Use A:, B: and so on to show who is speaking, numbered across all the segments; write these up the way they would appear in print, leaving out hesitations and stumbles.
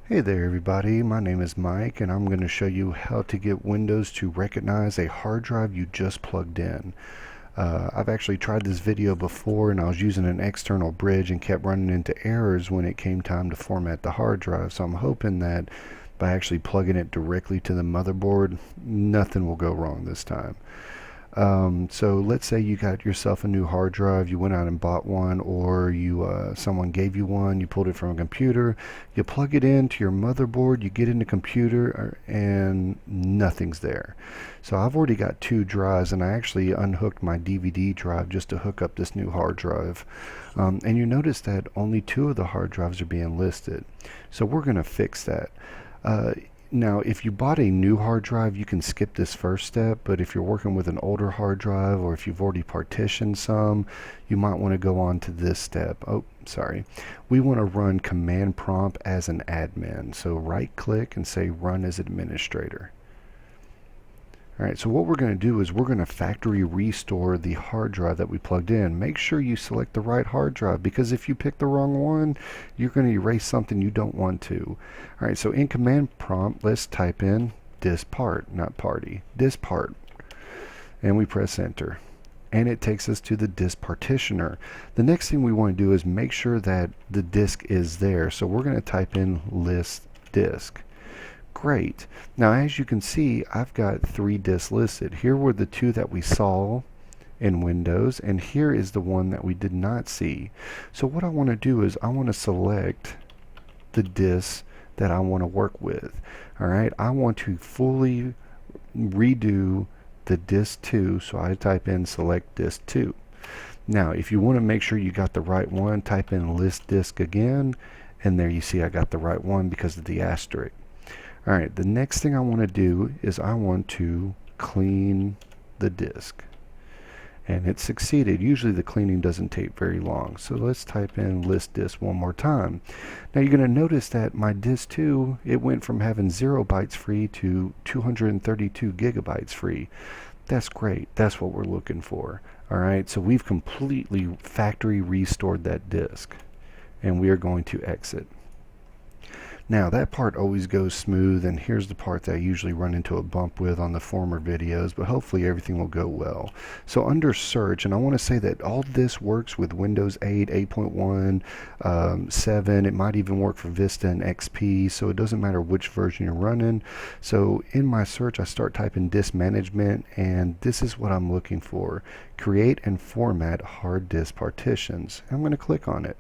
A: Hey there everybody, my name is Mike and I'm going to show you how to get Windows to recognize a hard drive you just plugged in. I've actually tried this video before and I was using an external bridge and kept running into errors when it came time to format the hard drive, so I'm hoping that by actually plugging it directly to the motherboard, nothing will go wrong this time. So let's say you got yourself a new hard drive, you went out and bought one, or someone gave you one, you pulled it from a computer, you plug it into your motherboard, you get in the computer, and nothing's there. So I've already got two drives, and I actually unhooked my DVD drive just to hook up this new hard drive. And you notice that only two of the hard drives are being listed. So we're going to fix that. Now, if you bought a new hard drive, you can skip this first step, but if you're working with an older hard drive or if you've already partitioned some, you might want to go on to this step. Oh, sorry. We want to run command prompt as an admin. So right click and say run as administrator. Alright, so what we're going to do is we're going to factory restore the hard drive that we plugged in. Make sure you select the right hard drive, because if you pick the wrong one, you're going to erase something you don't want to. Alright, so in command prompt, let's type in dispart, not party, dispart. And we press enter. And it takes us to the disk partitioner. The next thing we want to do is make sure that the disk is there. So we're going to type in list disk. Great. Now as you can see, I've got 3 disks listed. Here were the 2 that we saw in Windows, and here is the one that we did not see. So what I want to do is I want to select the disk that I want to work with. Alright, I want to fully redo the disk 2, so I type in select disk 2. Now if you want to make sure you got the right one, type in list disk again, and there you see I got the right one because of the asterisk. Alright, the next thing I want to do is I want to clean the disk. And it succeeded. Usually the cleaning doesn't take very long. So let's type in list disk one more time. Now you're going to notice that my disk 2, it went from having 0 bytes free to 232 gigabytes free. That's great. That's what we're looking for. Alright, so we've completely factory restored that disk. And we are going to exit. Now that part always goes smooth, and here's the part that I usually run into a bump with on the former videos, but hopefully everything will go well. So under search, and I want to say that all this works with Windows 8, 8.1, 7, it might even work for Vista and XP, so it doesn't matter which version you're running. So in my search I start typing disk management, and this is what I'm looking for. Create and format hard disk partitions. I'm going to click on it.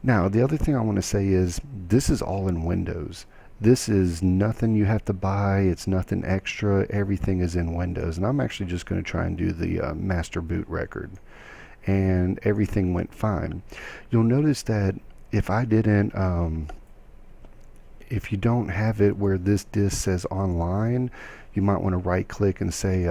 A: Now, the other thing I want to say is this is all in Windows. This is nothing you have to buy. It's nothing extra. Everything is in Windows. And I'm actually just going to try and do the master boot record. And everything went fine. You'll notice that if I didn't, if you don't have it where this disk says online, you might want to right click and say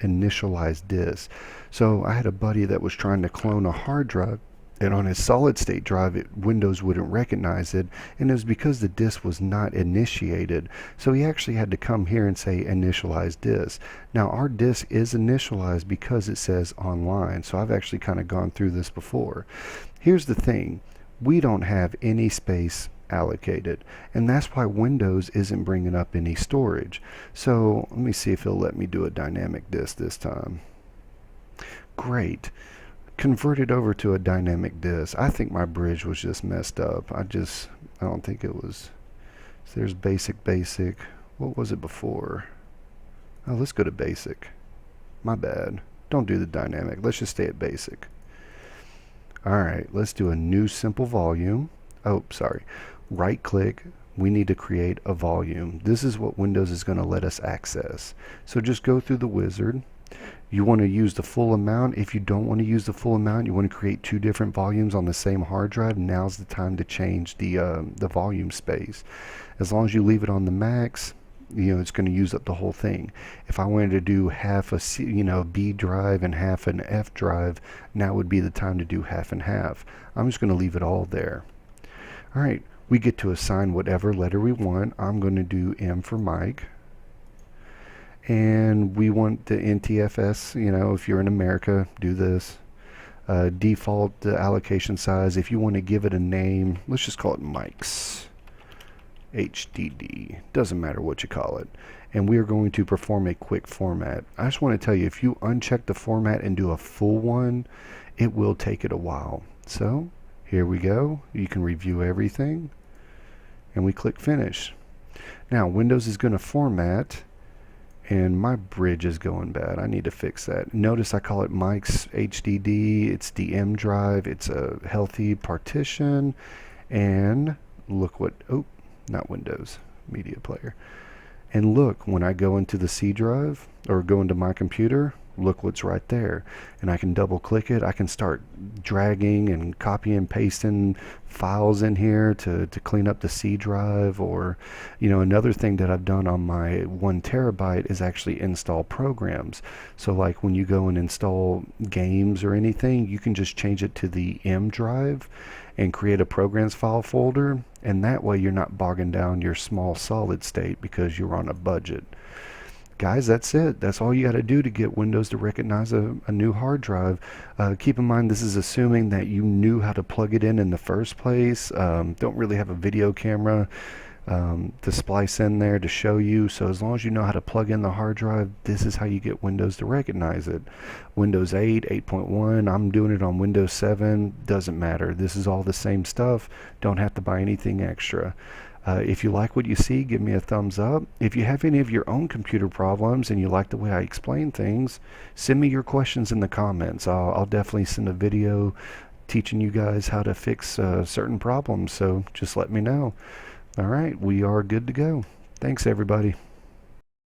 A: initialize disk. So I had a buddy that was trying to clone a hard drive, and on his solid state drive Windows wouldn't recognize it, and it was because the disk was not initiated. So he actually had to come here and say initialize disk. Now our disk is initialized because it says online, so I've actually kind of gone through this before. Here's the thing, we don't have any space allocated, and that's why Windows isn't bringing up any storage. So let me see if it'll let me do a dynamic disk this time. Great. Convert it over to a dynamic disk. I think my bridge was just messed up. I don't think it was. So there's basic. What was it before? Oh, let's go to basic. My bad. Don't do the dynamic. Let's just stay at basic. Alright, let's do a new simple volume. Oh, sorry. Right click. We need to create a volume. This is what Windows is going to let us access. So just go through the wizard. You want to use the full amount. If you don't want to use the full amount, you want to create 2 different volumes on the same hard drive, now's the time to change the volume space. As long as you leave it on the max, it's going to use up the whole thing. If I wanted to do half a B drive and half an F drive, now would be the time to do half and half. I'm just going to leave it all there. Alright, we get to assign whatever letter we want. I'm going to do M for Mike. And we want the NTFS, if you're in America, do this. default allocation size. If you want to give it a name, let's just call it Mike's HDD. Doesn't matter what you call it. And we are going to perform a quick format. I just want to tell you, if you uncheck the format and do a full one, it will take it a while. So here we go. You can review everything, and we click finish. Now Windows is going to format, and my bridge is going bad. I need to fix that. Notice I call it Mike's HDD. It's the M drive. It's a healthy partition. And look what, oh, not Windows, media player. And look, when I go into the C drive, or go into my computer, look what's right there. And I can double click it. I can start dragging and copying and pasting files in here to clean up the C drive. Or, you know, another thing that I've done on my 1 terabyte is actually install programs. So like when you go and install games or anything, you can just change it to the M drive and create a programs file folder, and that way you're not bogging down your small solid state because you're on a budget. Guys, that's it. That's all you got to do to get Windows to recognize a new hard drive. Keep in mind, this is assuming that you knew how to plug it in the first place. Don't really have a video camera to splice in there to show you. So as long as you know how to plug in the hard drive, this is how you get Windows to recognize it. Windows 8, 8.1, I'm doing it on Windows 7. Doesn't matter. This is all the same stuff. Don't have to buy anything extra. If you like what you see, give me a thumbs up. If you have any of your own computer problems and you like the way I explain things, send me your questions in the comments. I'll definitely send a video teaching you guys how to fix certain problems, so just let me know. All right, we are good to go. Thanks, everybody.